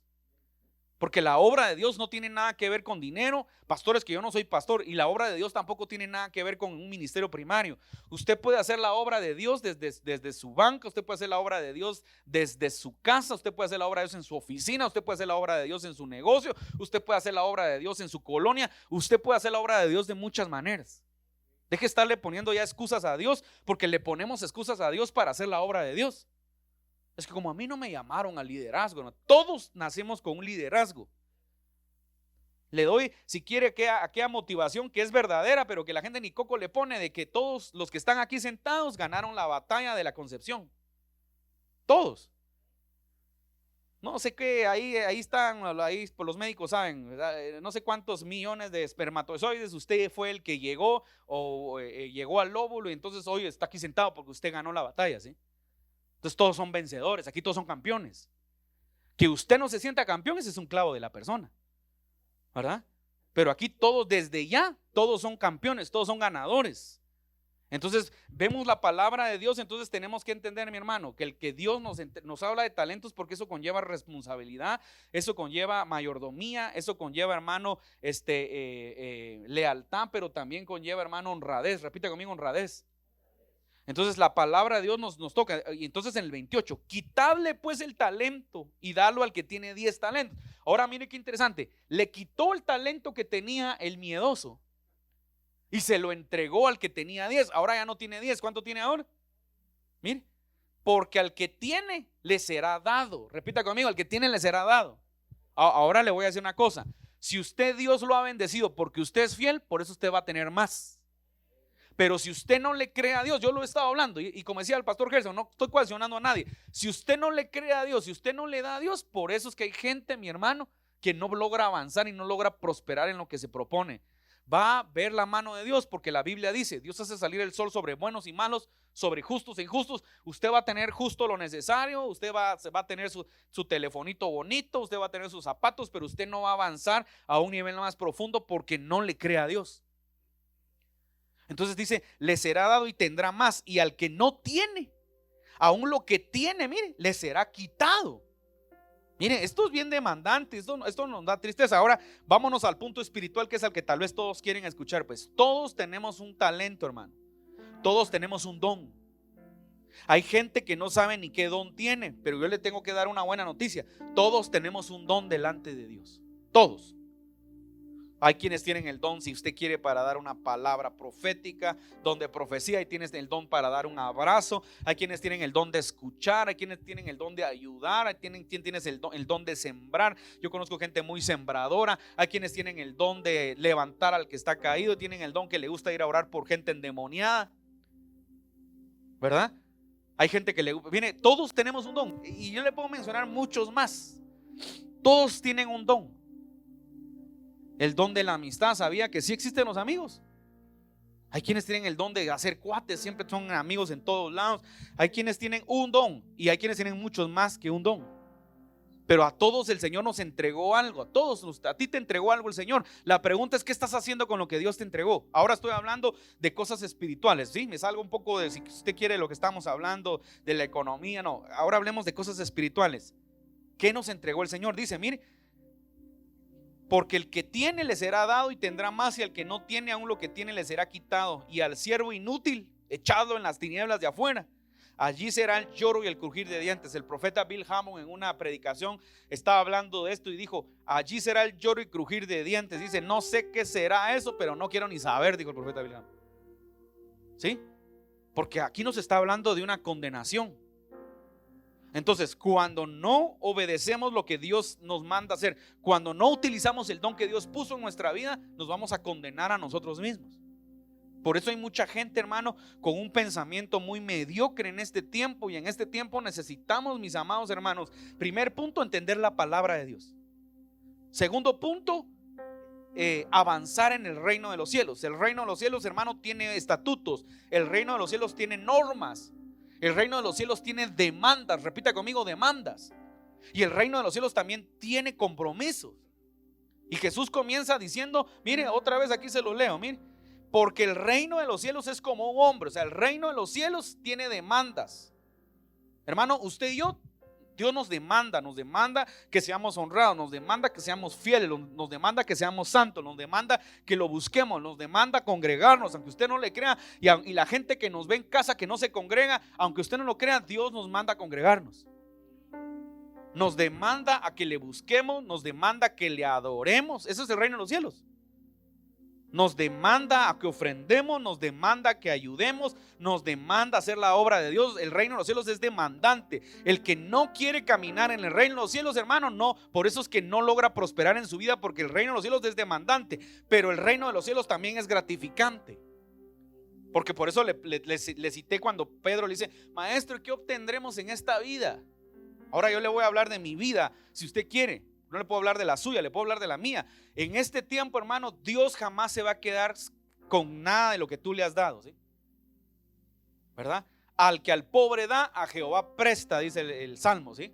Porque la obra de Dios no tiene nada que ver con dinero. Pastores, que yo no soy pastor, y la obra de Dios tampoco tiene nada que ver con un ministerio primario. Usted puede hacer la obra de Dios desde su banca, usted puede hacer la obra de Dios desde su casa, usted puede hacer la obra de Dios en su oficina, usted puede hacer la obra de Dios en su negocio, usted puede hacer la obra de Dios en su colonia, usted puede hacer la obra de Dios de muchas maneras. Deje de estarle poniendo ya excusas a Dios, porque le ponemos excusas a Dios para hacer la obra de Dios. Es que como a mí no me llamaron al liderazgo, ¿no? Todos nacemos con un liderazgo. Le doy, si quiere, aquella motivación que es verdadera, pero que la gente ni coco le pone, de que todos los que están aquí sentados ganaron la batalla de la concepción. Todos. No sé qué, ahí están, ahí por los médicos saben, ¿verdad? No sé cuántos millones de espermatozoides usted fue el que llegó o llegó al óvulo, y entonces hoy está aquí sentado porque usted ganó la batalla, ¿sí? Entonces todos son vencedores, aquí todos son campeones. Que usted no se sienta campeón, ese es un clavo de la persona, ¿verdad? Pero aquí todos, desde ya, todos son campeones, todos son ganadores. Entonces vemos la palabra de Dios. Entonces tenemos que entender, mi hermano, que el que Dios nos habla de talentos, porque eso conlleva responsabilidad, eso conlleva mayordomía, eso conlleva, hermano, lealtad, pero también conlleva, hermano, honradez. Repita conmigo: honradez. Entonces la palabra de Dios nos toca. Y entonces en el 28, quitadle pues el talento y dalo al que tiene 10 talentos. Ahora mire qué interesante, le quitó el talento que tenía el miedoso y se lo entregó al que tenía 10. Ahora ya no tiene 10, ¿cuánto tiene ahora? Mire, porque al que tiene le será dado. Repita conmigo: al que tiene le será dado. Ahora le voy a decir una cosa, si usted, Dios lo ha bendecido porque usted es fiel, por eso usted va a tener más. Pero si usted no le cree a Dios, yo lo he estado hablando, y como decía el pastor Gerson, no estoy coaccionando a nadie. Si usted no le cree a Dios, si usted no le da a Dios, por eso es que hay gente, mi hermano, que no logra avanzar y no logra prosperar en lo que se propone. Va a ver la mano de Dios, porque la Biblia dice: Dios hace salir el sol sobre buenos y malos, sobre justos e injustos. Usted va a tener justo lo necesario, usted va a tener su telefonito bonito, usted va a tener sus zapatos, pero usted no va a avanzar a un nivel más profundo porque no le cree a Dios. Entonces dice: le será dado y tendrá más, y al que no tiene, aún lo que tiene, mire, le será quitado. Mire, esto es bien demandante, esto nos da tristeza. Ahora vámonos al punto espiritual, que es al que tal vez todos quieren escuchar. Pues todos tenemos un talento, hermano. Todos tenemos un don. Hay gente que no sabe ni qué don tiene, pero yo le tengo que dar una buena noticia: todos tenemos un don delante de Dios. Todos. Hay quienes tienen el don, si usted quiere, para dar una palabra profética, don de profecía. Hay quienes tienen el don para dar un abrazo. Hay quienes tienen el don de escuchar. Hay quienes tienen el don de ayudar. Hay quienes tienen el don de sembrar. Yo conozco gente muy sembradora. Hay quienes tienen el don de levantar al que está caído. Tienen el don que le gusta ir a orar por gente endemoniada, ¿verdad? Hay gente que viene, todos tenemos un don, y yo le puedo mencionar muchos más. Todos tienen un don. El don de la amistad, ¿sabía que sí existen los amigos? Hay quienes tienen el don de hacer cuates, siempre son amigos en todos lados. Hay quienes tienen un don y hay quienes tienen muchos más que un don. Pero a todos el Señor nos entregó algo. A ti te entregó algo el Señor. La pregunta es: ¿qué estás haciendo con lo que Dios te entregó? Ahora estoy hablando de cosas espirituales, ¿sí? Me salgo un poco de, si usted quiere, lo que estamos hablando de la economía. No, ahora hablemos de cosas espirituales. ¿Qué nos entregó el Señor? Dice, mire: porque el que tiene le será dado y tendrá más, y al que no tiene, aún lo que tiene le será quitado. Y al siervo inútil, echado en las tinieblas de afuera. allí será el lloro y el crujir de dientes. El profeta Bill Hamon en una predicación estaba hablando de esto y dijo, allí será el lloro y crujir de dientes. Dice, no sé qué será eso, pero no quiero ni saber, dijo el profeta Bill Hamon. ¿Sí? Porque aquí nos está hablando de una condenación. Entonces, cuando no obedecemos lo que Dios nos manda hacer, cuando no utilizamos el don que Dios puso en nuestra vida, nos vamos a condenar a nosotros mismos. Por eso hay mucha gente, hermano, con un pensamiento muy mediocre en este tiempo. Y en este tiempo necesitamos, mis amados hermanos, primer punto, entender la palabra de Dios. Segundo punto, avanzar en el reino de los cielos. El reino de los cielos, hermano, tiene estatutos. El reino de los cielos tiene normas. El reino de los cielos tiene demandas. Repita conmigo, demandas. Y el reino de los cielos también tiene compromisos. Y Jesús comienza diciendo, mire, otra vez aquí se lo leo, mire, porque el reino de los cielos es como un hombre. O sea, el reino de los cielos tiene demandas. Hermano, usted y yo, Dios nos demanda que seamos honrados, nos demanda que seamos fieles, nos demanda que seamos santos, nos demanda que lo busquemos, nos demanda congregarnos, aunque usted no le crea. Y la gente que nos ve en casa que no se congrega, aunque usted no lo crea, Dios nos manda a congregarnos. Nos demanda a que le busquemos, nos demanda que le adoremos. Eso es el reino de los cielos. Nos demanda a que ofrendemos, nos demanda que ayudemos, nos demanda hacer la obra de Dios. El reino de los cielos es demandante. El que no quiere caminar en el reino de los cielos, hermano, no, por eso es que no logra prosperar en su vida, porque el reino de los cielos es demandante, pero el reino de los cielos también es gratificante. Porque por eso le cité cuando Pedro le dice, maestro, ¿qué obtendremos en esta vida? Ahora yo le voy a hablar de mi vida, si usted quiere. No le puedo hablar de la suya, le puedo hablar de la mía. En este tiempo, hermano, Dios jamás se va a quedar con nada de lo que tú le has dado, ¿sí? ¿Verdad? Al que al pobre da, a Jehová presta, dice el Salmo, ¿sí?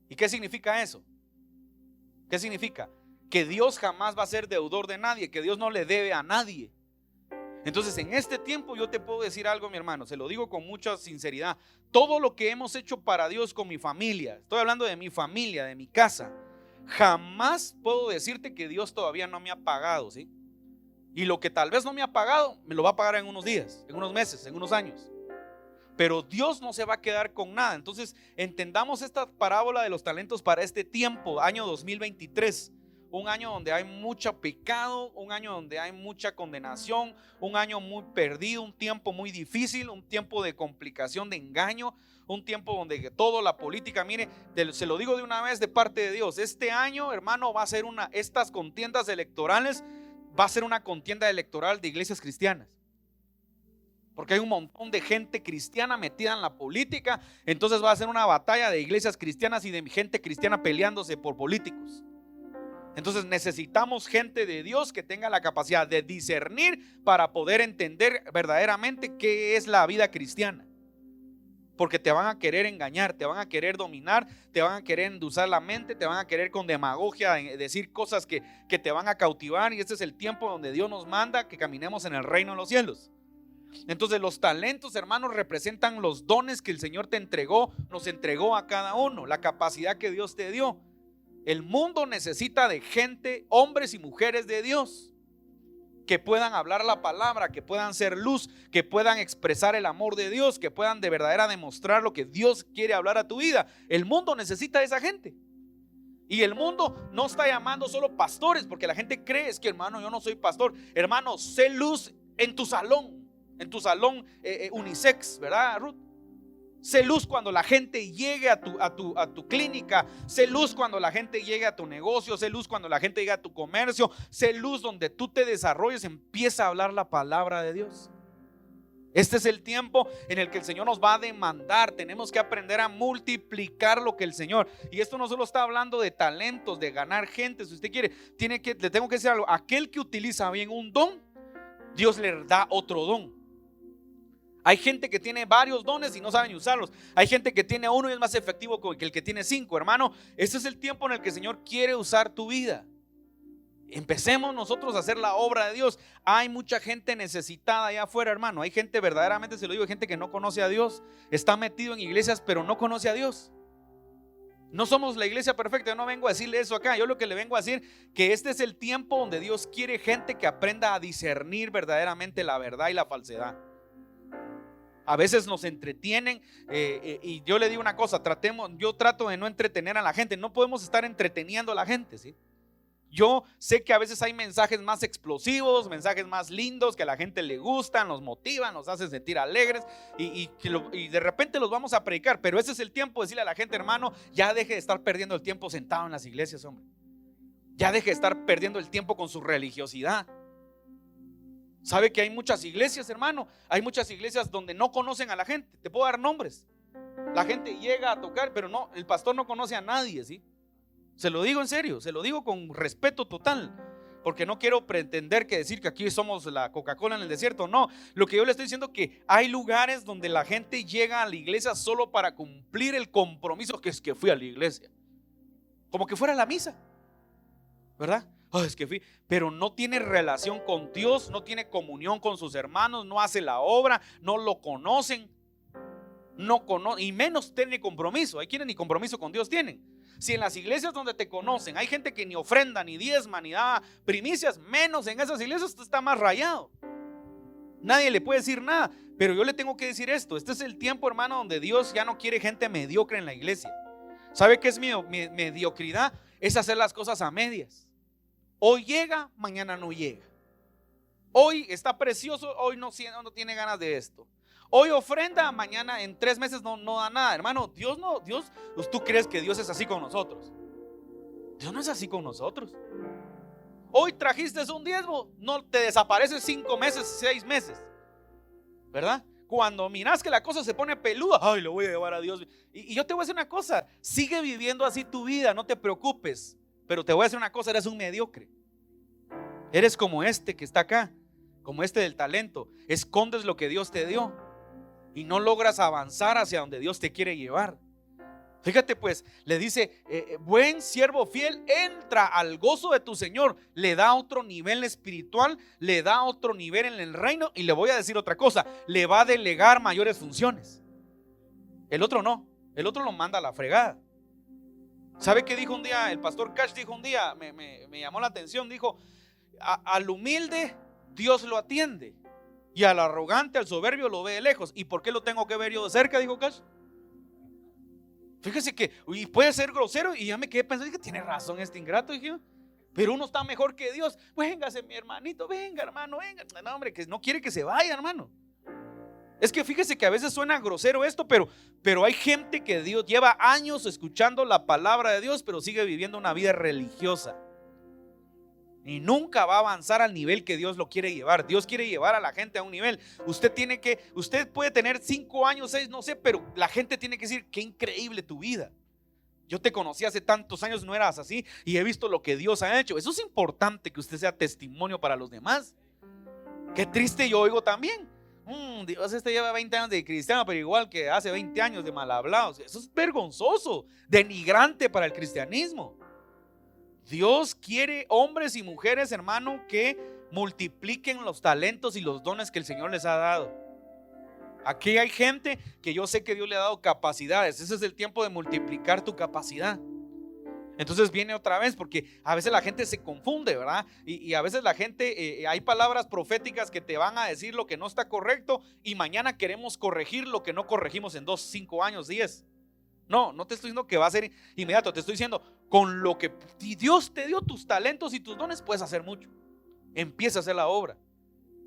¿Y qué significa eso? ¿Qué significa? Que Dios jamás va a ser deudor de nadie, que Dios no le debe a nadie. Entonces, en este tiempo yo te puedo decir algo, mi hermano, se lo digo con mucha sinceridad. Todo lo que hemos hecho para Dios con mi familia, estoy hablando de mi familia, de mi casa, jamás puedo decirte que Dios todavía no me ha pagado, ¿sí? Y lo que tal vez no me ha pagado, me lo va a pagar en unos días, en unos meses, en unos años. Pero Dios no se va a quedar con nada. Entonces, entendamos esta parábola de los talentos para este tiempo, año 2023. Un año donde hay mucho pecado, un año donde hay mucha condenación, un año muy perdido, un tiempo muy difícil, un tiempo de complicación, de engaño, un tiempo donde toda la política, mire, se lo digo de una vez de parte de Dios, este año, hermano, va a ser estas contiendas electorales, va a ser una contienda electoral de iglesias cristianas. Porque hay un montón de gente cristiana metida en la política, entonces va a ser una batalla de iglesias cristianas y de gente cristiana peleándose por políticos. Entonces necesitamos gente de Dios que tenga la capacidad de discernir para poder entender verdaderamente qué es la vida cristiana. Porque te van a querer engañar, te van a querer dominar, te van a querer endulzar la mente, te van a querer con demagogia decir cosas que te van a cautivar. Y este es el tiempo donde Dios nos manda que caminemos en el reino de los cielos. Entonces los talentos, hermanos, representan los dones que el Señor te entregó, nos entregó a cada uno, la capacidad que Dios te dio. El mundo necesita de gente, hombres y mujeres de Dios, que puedan hablar la palabra, que puedan ser luz, que puedan expresar el amor de Dios, que puedan de verdadera demostrar lo que Dios quiere hablar a tu vida. El mundo necesita de esa gente. Y el mundo no está llamando solo pastores, porque la gente cree, es que hermano, yo no soy pastor. Hermano, sé luz en tu salón unisex, ¿verdad, Ruth? Sé luz cuando la gente llegue a tu clínica. Sé luz cuando la gente llegue a tu negocio. Sé luz cuando la gente llegue a tu comercio. Sé luz donde tú te desarrolles. Empieza a hablar la palabra de Dios. Este es el tiempo en el que el Señor nos va a demandar. Tenemos que aprender a multiplicar lo que el Señor. Y esto no solo está hablando de talentos, de ganar gente. Si usted quiere, le tengo que decir algo. Aquel que utiliza bien un don, Dios le da otro don. Hay gente que tiene varios dones y no saben usarlos. Hay gente que tiene uno y es más efectivo que el que tiene 5. Hermano, este es el tiempo en el que el Señor quiere usar tu vida. Empecemos nosotros a hacer la obra de Dios. Hay mucha gente necesitada allá afuera, hermano. Hay gente, verdaderamente se lo digo, hay gente que no conoce a Dios. Está metido en iglesias pero no conoce a Dios. No somos la iglesia perfecta. Yo no vengo a decirle eso acá. Yo lo que le vengo a decir, que este es el tiempo donde Dios quiere gente que aprenda a discernir verdaderamente la verdad y la falsedad. A veces nos entretienen y yo le digo una cosa, yo trato de no entretener a la gente. No podemos estar entreteniendo a la gente, ¿sí? Yo sé que a veces hay mensajes más explosivos, mensajes más lindos que a la gente le gustan, nos motivan, nos hacen sentir alegres y de repente los vamos a predicar. Pero ese es el tiempo de decirle a la gente, hermano, ya deje de estar perdiendo el tiempo sentado en las iglesias, hombre. Ya deje de estar perdiendo el tiempo con su religiosidad. Sabe que hay muchas iglesias, hermano. Hay muchas iglesias donde no conocen a la gente. Te puedo dar nombres. La gente llega a tocar, pero no, el pastor no conoce a nadie, ¿sí? Se lo digo en serio, se lo digo con respeto total, porque no quiero pretender que decir que aquí somos la Coca-Cola en el desierto. No, lo que yo le estoy diciendo es que hay lugares donde la gente llega a la iglesia solo para cumplir el compromiso que es que fui a la iglesia, como que fuera a la misa, ¿verdad? Oh, es que fui, pero no tiene relación con Dios, no tiene comunión con sus hermanos, no hace la obra, no lo conocen, y menos tiene compromiso. Hay quienes ni compromiso con Dios tienen. Si en las iglesias donde te conocen hay gente que ni ofrenda, ni diezma, ni da primicias, menos en esas iglesias usted está más rayado. Nadie le puede decir nada. Pero yo le tengo que decir esto: este es el tiempo, hermano, donde Dios ya no quiere gente mediocre en la iglesia. ¿Sabe qué es mediocridad? Es hacer las cosas a medias. Hoy llega, mañana no llega. Hoy está precioso, hoy no tiene ganas de esto. Hoy ofrenda, mañana en 3 meses no da nada. Hermano, Dios, ¿tú crees que Dios es así con nosotros? Dios no es así con nosotros. Hoy trajiste un diezmo, no te desapareces 5 meses, 6 meses, ¿verdad? Cuando miras que la cosa se pone peluda, ay, lo voy a llevar a Dios. Y yo te voy a decir una cosa: sigue viviendo así tu vida, no te preocupes. Pero te voy a decir una cosa: eres un mediocre. Eres como este que está acá, como este del talento. Escondes lo que Dios te dio y no logras avanzar hacia donde Dios te quiere llevar. Fíjate pues, le dice, buen siervo fiel, entra al gozo de tu Señor. Le da otro nivel espiritual, le da otro nivel en el reino. Y le voy a decir otra cosa: le va a delegar mayores funciones. El otro no, el otro lo manda a la fregada. ¿Sabe qué dijo un día? El pastor Cash dijo un día, me llamó la atención. Dijo: al humilde Dios lo atiende, y al arrogante, al soberbio lo ve de lejos. ¿Y por qué lo tengo que ver yo de cerca? Dijo Cash. Fíjese que y puede ser grosero, y ya me quedé pensando, dije, tiene razón este ingrato, dije, pero uno está mejor que Dios. Véngase mi hermanito, venga hermano, venga. No, hombre, que no quiere que se vaya, hermano. Es que fíjese que a veces suena grosero esto, pero hay gente que Dios lleva años escuchando la palabra de Dios, pero sigue viviendo una vida religiosa y nunca va a avanzar al nivel que Dios lo quiere llevar. Dios quiere llevar a la gente a un nivel. Usted puede tener 5 años, 6, no sé, pero la gente tiene que decir: qué increíble tu vida. Yo te conocí hace tantos años, no eras así, y he visto lo que Dios ha hecho. Eso es importante, que usted sea testimonio para los demás. Qué triste yo oigo también: Dios, lleva 20 años de cristiano, pero igual que hace 20 años de mal hablados. Eso es vergonzoso, denigrante para el cristianismo. Dios quiere hombres y mujeres, hermano, que multipliquen los talentos y los dones que el Señor les ha dado. Aquí hay gente que yo sé que Dios le ha dado capacidades. Ese es el tiempo de multiplicar tu capacidad. Entonces viene otra vez, porque a veces la gente se confunde, ¿verdad? Y a veces la gente, hay palabras proféticas que te van a decir lo que no está correcto, y mañana queremos corregir lo que no corregimos en 2, 5 años, 10. No te estoy diciendo que va a ser inmediato. Te estoy diciendo, con lo que Dios te dio, tus talentos y tus dones, puedes hacer mucho. Empieza a hacer la obra.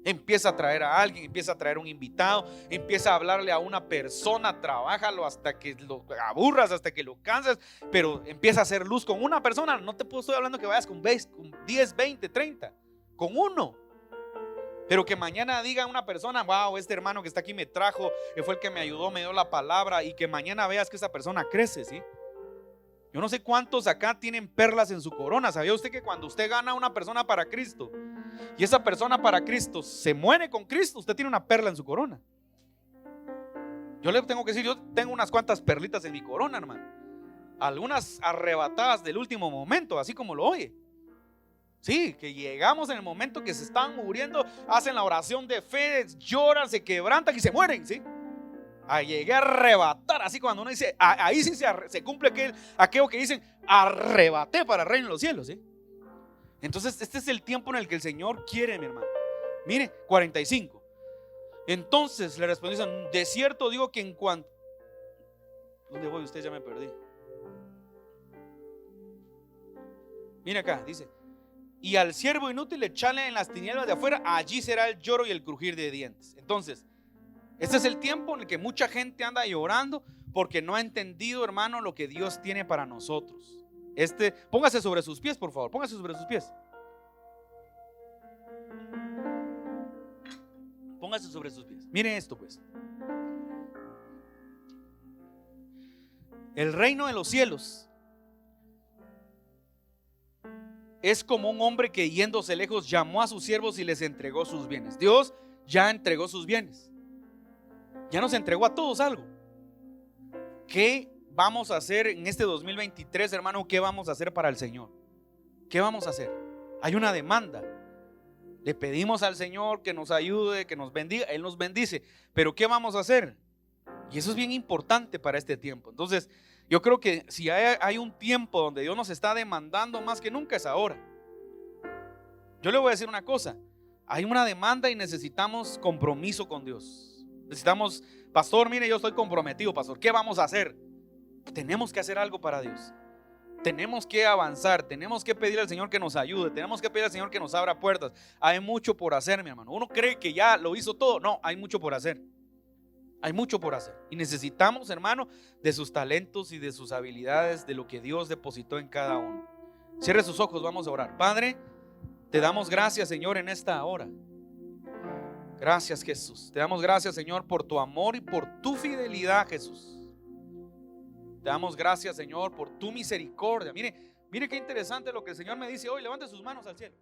Empieza a traer a alguien, empieza a traer un invitado, empieza a hablarle a una persona, trabájalo hasta que lo aburras, hasta que lo cansas, pero empieza a hacer luz con una persona. No te estoy hablando que vayas con 10, 20, 30, con uno. Pero que mañana diga una persona: wow, este hermano que está aquí me trajo, que fue el que me ayudó, me dio la palabra. Y que mañana veas que esa persona crece, ¿sí? Yo no sé cuántos acá tienen perlas en su corona. ¿Sabía usted que cuando usted gana a una persona para Cristo y esa persona para Cristo se muere con Cristo, usted tiene una perla en su corona? Yo le tengo que decir, yo tengo unas cuantas perlitas en mi corona, hermano. Algunas arrebatadas del último momento, así como lo oye. Sí, que llegamos en el momento que se están muriendo, hacen la oración de fe, lloran, se quebrantan y se mueren, ¿sí? Llegué a arrebatar, así cuando uno dice, ahí sí se cumple aquello que dicen: arrebaté para el reino de los cielos, ¿sí? Entonces este es el tiempo en el que el Señor quiere, mi hermano. Mire, 45. Entonces le respondió: de cierto digo que en cuanto... ¿Dónde voy? Usted ya me perdí. Mira acá, dice: y al siervo inútil echarle en las tinieblas de afuera, allí será el lloro y el crujir de dientes. Entonces, este es el tiempo en el que mucha gente anda llorando porque no ha entendido, hermano, lo que Dios tiene para nosotros. Póngase sobre sus pies, por favor, póngase sobre sus pies. Póngase sobre sus pies. Miren esto, pues. El reino de los cielos es como un hombre que, yéndose lejos, llamó a sus siervos y les entregó sus bienes. Dios ya entregó sus bienes. Ya nos entregó a todos algo. ¿Qué vamos a hacer en este 2023, hermano? ¿Qué vamos a hacer para el Señor? ¿Qué vamos a hacer? Hay una demanda. Le pedimos al Señor que nos ayude, que nos bendiga. Él nos bendice. Pero ¿qué vamos a hacer? Y eso es bien importante para este tiempo. Entonces, yo creo que si hay un tiempo donde Dios nos está demandando más que nunca, es ahora. Yo le voy a decir una cosa: hay una demanda y necesitamos compromiso con Dios. Necesitamos: pastor, mire, yo estoy comprometido, pastor, ¿qué vamos a hacer? Tenemos que hacer algo para Dios. Tenemos que avanzar, tenemos que pedir al Señor que nos ayude, tenemos que pedir al Señor que nos abra puertas. Hay mucho por hacer, mi hermano. Uno cree que ya lo hizo todo. No, hay mucho por hacer. Hay mucho por hacer. Y necesitamos, hermano, de sus talentos y de sus habilidades, de lo que Dios depositó en cada uno. Cierre sus ojos, vamos a orar. Padre, te damos gracias, Señor, en esta hora. Gracias, Jesús. Te damos gracias, Señor, por tu amor y por tu fidelidad, Jesús. Te damos gracias, Señor, por tu misericordia. Mire qué interesante lo que el Señor me dice hoy. Levante sus manos al cielo.